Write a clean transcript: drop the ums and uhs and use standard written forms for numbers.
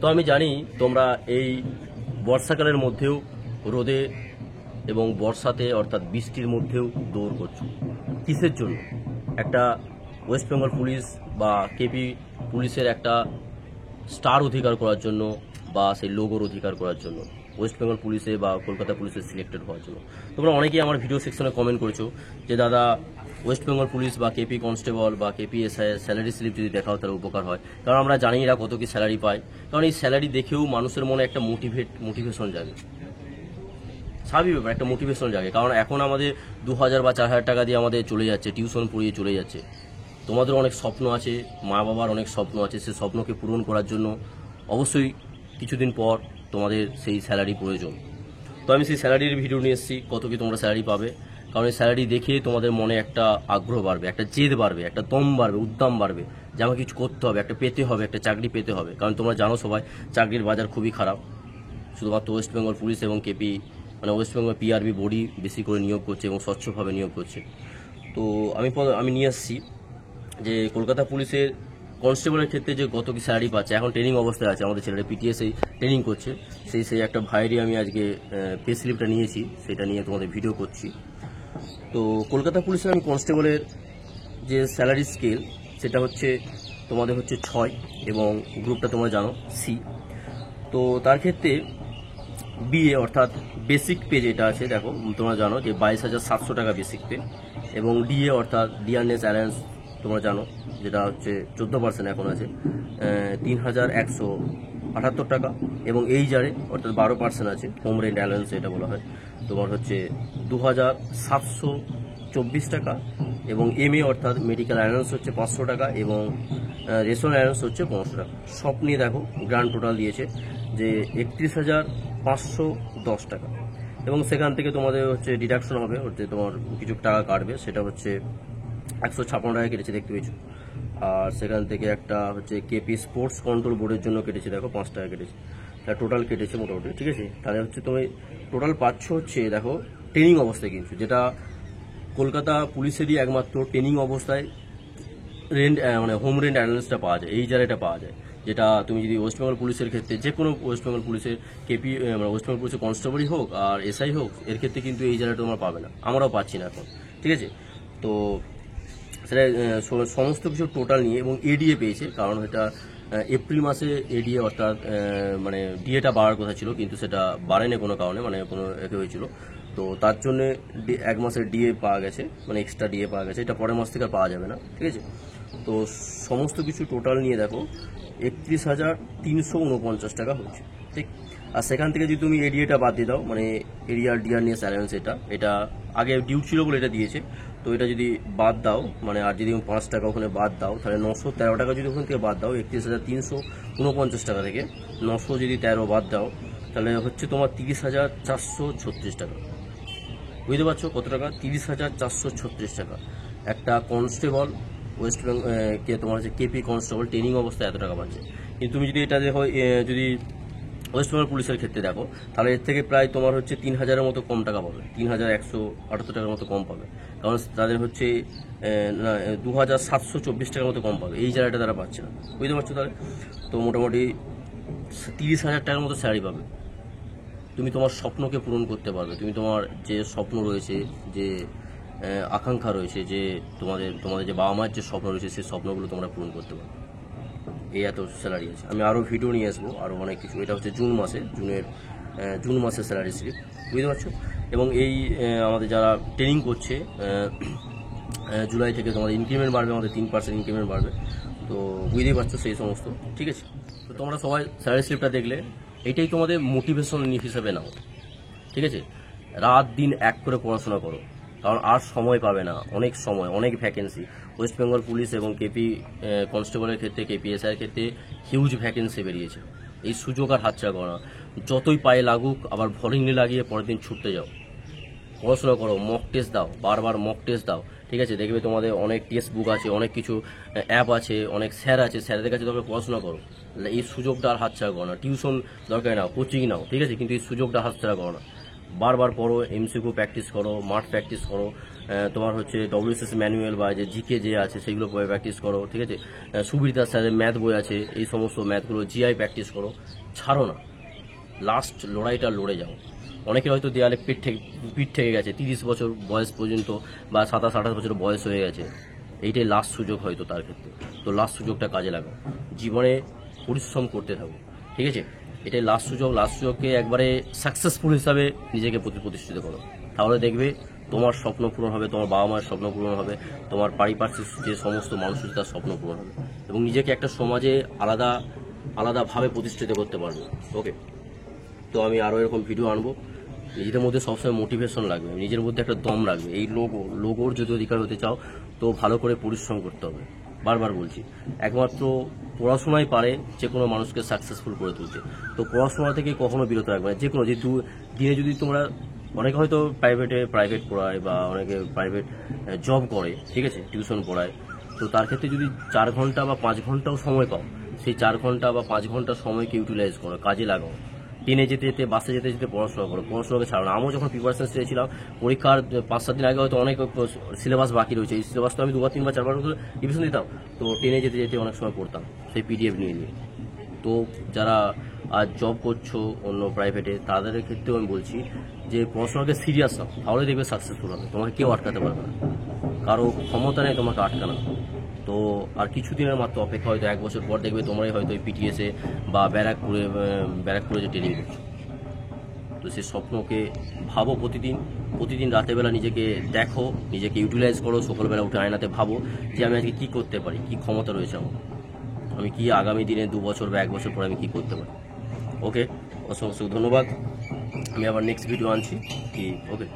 তো আমি জানি তোমরা এই বর্ষাকালের মধ্যেও রোদে এবং বর্ষাতে অর্থাৎ বৃষ্টির মধ্যেও দৌড় করছো। কিসের জন্য? একটা ওয়েস্ট বেঙ্গল পুলিশ বা কেপি পুলিশের একটা স্টার অধিকার করার জন্য বা সেই লোগোর অধিকার করার জন্য, ওয়েস্ট বেঙ্গল পুলিশে বা কলকাতা পুলিশে সিলেক্টেড হওয়ার জন্য। তোমরা অনেকেই আমার ভিডিও সেকশনে কমেন্ট করেছো যে দাদা ওয়েস্ট বেঙ্গল পুলিশ বা কেপি কনস্টেবল বা কেপি এসআই স্যালারি স্লিপ যদি দেখাও তাহলে উপকার হয়। কারণ আমরা জানি এরা কত কি স্যালারি পায়। কারণ এই স্যালারি দেখেও মানুষের মনে একটা মোটিভেশন জাগে, স্বাভাবিক ব্যাপার, একটা মোটিভেশন জাগে। কারণ এখন আমাদের 2000 বা 4000 টাকা দিয়ে আমাদের চলে যাচ্ছে, টিউশন পড়িয়ে চলে যাচ্ছে। তোমাদের অনেক স্বপ্ন আছে, মা বাবার অনেক স্বপ্ন আছে, সেই স্বপ্নকে পূরণ করার জন্য অবশ্যই কিছুদিন পর তোমাদের সেই স্যালারি প্রয়োজন। তো আমি সেই স্যালারির ভিডিও নিয়ে এসেছি, কত কি তোমরা স্যালারি পাবে। কারণ এই স্যালারি দেখে তোমাদের মনে একটা আগ্রহ বাড়বে, একটা জেদ বাড়বে, একটা দম বাড়বে, উদ্যম বাড়বে যে আমাকে কিছু করতে হবে, একটা পেতে হবে, একটা চাকরি পেতে হবে। কারণ তোমরা জানো সবাই চাকরির বাজার খুবই খারাপ। শুধুমাত্র ওয়েস্ট বেঙ্গল পুলিশ এবং কেপি মানে ওয়েস্ট বেঙ্গল পিআরবি বডি বেশি করে নিয়োগ করছে এবং স্বচ্ছভাবে নিয়োগ করছে। তো আমি নিয়ে আসছি যে কলকাতা পুলিশের কনস্টেবলের ক্ষেত্রে যে কত কি স্যালারি পাচ্ছে। এখন ট্রেনিং অবস্থায় আছে আমাদের ছেলেরা, পিটিএসআই ট্রেনিং করছে। সেই একটা ভাইয়েরই আমি আজকে পে স্লিপটা নিয়েছি, সেটা নিয়ে তোমাদের ভিডিও করছি। তো কলকাতা পুলিশের আমি কনস্টেবলের যে স্যালারি স্কেল সেটা হচ্ছে তোমাদের হচ্ছে 6 এবং গ্রুপটা তোমরা জানো সি। তো তার ক্ষেত্রে বিএ অর্থাৎ বেসিক পে যেটা আছে, দেখো তোমরা জানো যে 22,700 টাকা বেসিক পে, এবং ডিএ অর্থাৎ ডিয়ারনেস অ্যালায়েন্স তোমরা জানো যেটা হচ্ছে 14% এখন আছে 3,178 টাকা, এবং এই জারে অর্থাৎ 12% আছে হোম রেন্ট অ্যালায়েন্স এটা বলা হয়, তোমার হচ্ছে 2,724 টাকা, এবং এমএ অর্থাৎ মেডিকেল অ্যালায়েন্স হচ্ছে 500 টাকা, এবং রেশন অ্যালায়েন্স হচ্ছে 500 টাকা। সব নিয়ে দেখো গ্র্যান্ড টোটাল দিয়েছে যে 31,510 টাকা। এবং সেখান থেকে তোমাদের হচ্ছে ডিডাকশন হবে, হচ্ছে তোমার কিছু টাকা কাটবে, সেটা হচ্ছে 156 টাকা কেটেছে দেখতে পেয়েছো। আর সেখান থেকে একটা হচ্ছে কেপি স্পোর্টস কন্ট্রোল বোর্ডের জন্য কেটেছে, দেখো 5 টাকা কেটেছে। তাহলে টোটাল কেটেছে মোটামুটি, ঠিক আছে। তাহলে হচ্ছে তুমি টোটাল পাচ্ছ হচ্ছে দেখো ট্রেনিং অবস্থায় কিন্তু, যেটা কলকাতা পুলিশেরই একমাত্র ট্রেনিং অবস্থায় রেন্ট মানে হোম রেন্ট অ্যালায়েন্সটা পাওয়া যায়, এই জায়গাটা পাওয়া যায়। যেটা তুমি যদি ওয়েস্ট বেঙ্গল পুলিশের ক্ষেত্রে যে কোনো ওয়েস্ট বেঙ্গল পুলিশের কেপি মানে ওয়েস্ট বেঙ্গল পুলিশের কনস্টেবলই হোক আর এসআই হোক, এর ক্ষেত্রে কিন্তু এই জায়গাটা তোমরা পাবে না, আমরাও পাচ্ছি না এখন, ঠিক আছে। তো সেটা সমস্ত কিছু টোটাল নিয়ে, এবং এডিএ পেয়েছে, কারণ এটা এপ্রিল মাসে এডিএ অর্থাৎ মানে ডিএটা বাড়ার কথা ছিল, কিন্তু সেটা বাড়েনি কোনো কারণে, মানে কোনো এতে হয়েছিল। তো তার জন্য 1 মাসের ডিএ পাওয়া গেছে, মানে এক্সট্রা ডিএ পাওয়া গেছে, এটা পরের মাস থেকে আর পাওয়া যাবে না, ঠিক আছে। তো সমস্ত কিছু টোটাল নিয়ে দেখো 31,349 টাকা হচ্ছে, ঠিক। আর সেখান থেকে যদি তুমি এডিএটা বাদ দিয়ে দাও, মানে এরিয়ার ডিয়ারনেস অ্যালায়েন্স এটা আগে ডিউ ছিল বলে এটা দিয়েছে, তো এটা যদি বাদ দাও, মানে আর যদি 5 টাকা ওখানে বাদ দাও, তাহলে 913 টাকা যদি ওখান থেকে বাদ দাও, 31,349 টাকা থেকে 900 যদি 13 বাদ দাও, তাহলে হচ্ছে তোমার 30,436 টাকা। বুঝতে পারছো কত টাকা? 30,436 টাকা একটা কনস্টেবল ওয়েস্ট বেঙ্গল কে তোমার হচ্ছে কেপি কনস্টেবল ট্রেনিং অবস্থায় এত টাকা পাচ্ছে। কিন্তু তুমি যদি এটা দেখো যদি ওয়েস্ট বেঙ্গল পুলিশের ক্ষেত্রে দেখো, তাহলে এর থেকে প্রায় তোমার হচ্ছে 3,000-এর মতো কম টাকা পাবে, 3,178 টাকার মতো কম পাবে। কারণ তাদের হচ্ছে 2,724 টাকার মতো কম পাবে, এই জায়গাটা তারা পাচ্ছে না। বুঝতে পারছো? তাহলে তো মোটামুটি 30,000 টাকার মতো স্যালারি পাবে। তুমি তোমার স্বপ্নকে পূরণ করতে পারবে, তুমি তোমার যে স্বপ্ন রয়েছে, যে আকাঙ্ক্ষা রয়েছে, যে তোমাদের যে বাবা মায়ের যে স্বপ্ন রয়েছে, সেই স্বপ্নগুলো তোমরা পূরণ করতে পারবে। এই এত স্যালারি আছে। আমি আরও ভিডিও নিয়ে আসবো, আরও অনেক কিছু। এটা হচ্ছে জুন মাসের স্যালারি স্লিপ, বুঝতে পারছো। এবং এই আমাদের যারা ট্রেনিং করছে, জুলাই থেকে তোমাদের ইনক্রিমেন্ট বাড়বে, আমাদের 3% ইনক্রিমেন্ট বাড়বে। তো বুঝতেই পারছো সেই সমস্ত, ঠিক আছে। তো তোমরা সবাই স্যালারি স্লিপটা দেখলে এটাই তোমাদের মোটিভেশন হিসেবে নাও, ঠিক আছে। রাত দিন এক করে পড়াশোনা করো, কারণ আর সময় পাবে না, অনেক সময়, অনেক ভ্যাকেন্সি ওয়েস্ট বেঙ্গল পুলিশ এবং কেপি কনস্টেবলের ক্ষেত্রে, কেপিএসআইয়ের ক্ষেত্রে হিউজ ভ্যাকেন্সি বেরিয়েছে। এই সুযোগ আর হাতছাড়া করো না। যতই পায়ে লাগুক আবার ভরিংলি লাগিয়ে পরের দিন ছুটতে যাও, পড়াশোনা করো, মক টেস্ট দাও, বারবার মক টেস্ট দাও, ঠিক আছে। দেখবে তোমাদের অনেক টেক্সট বুক আছে, অনেক কিছু অ্যাপ আছে, অনেক স্যার আছে, স্যারদের কাছে তোমরা পড়াশোনা করো। এই সুযোগটা আর হাতছাড়া করো না। টিউশন দরকার নাও, কোচিং নাও, ঠিক আছে, কিন্তু এই সুযোগটা হাতছাড়া করো না। বারবার পড়ো, এমসিকিউ প্র্যাকটিস করো, মাঠ প্র্যাকটিস করো, তোমার হচ্ছে WSS ম্যানুয়াল বা যে জিকে যে আছে সেগুলো প্র্যাকটিস করো, ঠিক আছে। সুবিধার সাথে ম্যাথ বই আছে, এই সমস্ত ম্যাথগুলো জিআই প্র্যাকটিস করো, ছাড়ো না, লাস্ট লড়াইটা লড়ে যাও। অনেকের হয়তো দেয়ালে পিঠ থেকে গেছে, 30 বছর বয়স পর্যন্ত বা 27-28 বছর বয়স হয়ে গেছে, এইটাই লাস্ট সুযোগ হয়তো তার ক্ষেত্রে। তো লাস্ট সুযোগটা কাজে লাগাও, জীবনে পরিশ্রম করতে থাকো, ঠিক আছে। এটাই লাস্ট সুযোগ, লাস্ট সুযোগকে একবারে সাকসেসফুল হিসাবে নিজেকে প্রতিষ্ঠিত করো, তাহলে দেখবে তোমার স্বপ্ন পূরণ হবে, তোমার বাবা মায়ের স্বপ্ন পূরণ হবে, তোমার পারিপার্শ্বিক যে সমস্ত মানুষের তার স্বপ্ন পূরণ হবে, এবং নিজেকে একটা সমাজে আলাদাভাবে প্রতিষ্ঠিত করতে পারবে। ওকে, তো আমি আরও এরকম ভিডিও আনবো। নিজেদের মধ্যে সবসময় মোটিভেশন লাগবে, নিজের মধ্যে একটা দম লাগবে। এই লোগোর যদি অধিকার হতে চাও তো ভালো করে পরিশ্রম করতে হবে। বারবার বলছি, একমাত্র পড়াশোনাই পারে যে কোনো মানুষকে সাকসেসফুল করে তুলতে। তো পড়াশোনা থেকে কখনো বিরত রাখবে না। যে কোনো যে দিনে যদি তোমরা, অনেকে হয়তো প্রাইভেট পড়ায় বা অনেকে প্রাইভেট জব করে, ঠিক আছে, টিউশন পড়ায়, তো তার ক্ষেত্রে যদি 4 ঘন্টা বা 5 ঘন্টাও সময় পাও, সেই 4 ঘন্টা বা 5 ঘন্টা সময়কে ইউটিলাইজ করো, কাজে লাগাও। ট্রেনে যেতে যেতে, বাসে যেতে যেতে পড়াশোনা করো, পড়াশোনাকে ছাড়ো না। আমিও যখন প্রিপারেশন চেয়েছিলাম পরীক্ষার 5-7 দিন আগে হয়তো অনেক সিলেবাস বাকি রয়েছে, এই সিলেবাস তো আমি 2 বার 3 বার 4 বার রিভিশন দিতাম, তো ট্রেনে যেতে যেতে অনেক সময় পড়তাম সেই PDF নিয়ে। তো যারা আজ জব করছো অন্য প্রাইভেটে, তাদের ক্ষেত্রেও আমি বলছি যে পড়াশোনাকে সিরিয়াস নাও, তাহলে দেখবে সাকসেসফুল হবে। তোমাকে কেউ আটকাতে পারবে না, কারো ক্ষমতা নেই তোমাকে আটকানো। তো আর কিছুদিনের মাত্র অপেক্ষা, হয়তো 1 বছর পর দেখবে তোমরাই হয়তো PTSA বা ব্যারাকপুরে যে ট্রেনিং করছো। তো সেই স্বপ্নকে ভাবো, প্রতিদিন রাতের বেলা নিজেকে দেখো, নিজেকে ইউটিলাইজ করো, সকালবেলা উঠে আয়নাতে ভাবো যে আমি আজকে কী করতে পারি, কী ক্ষমতা রয়েছে আমার, আমি কি আগামী দিনে 2 বছর বা 1 বছর পরে আমি কী করতে পারি। ওকে, অসংখ্য ধন্যবাদ। আমি আবার নেক্সট ভিডিও আনছি কি। ওকে।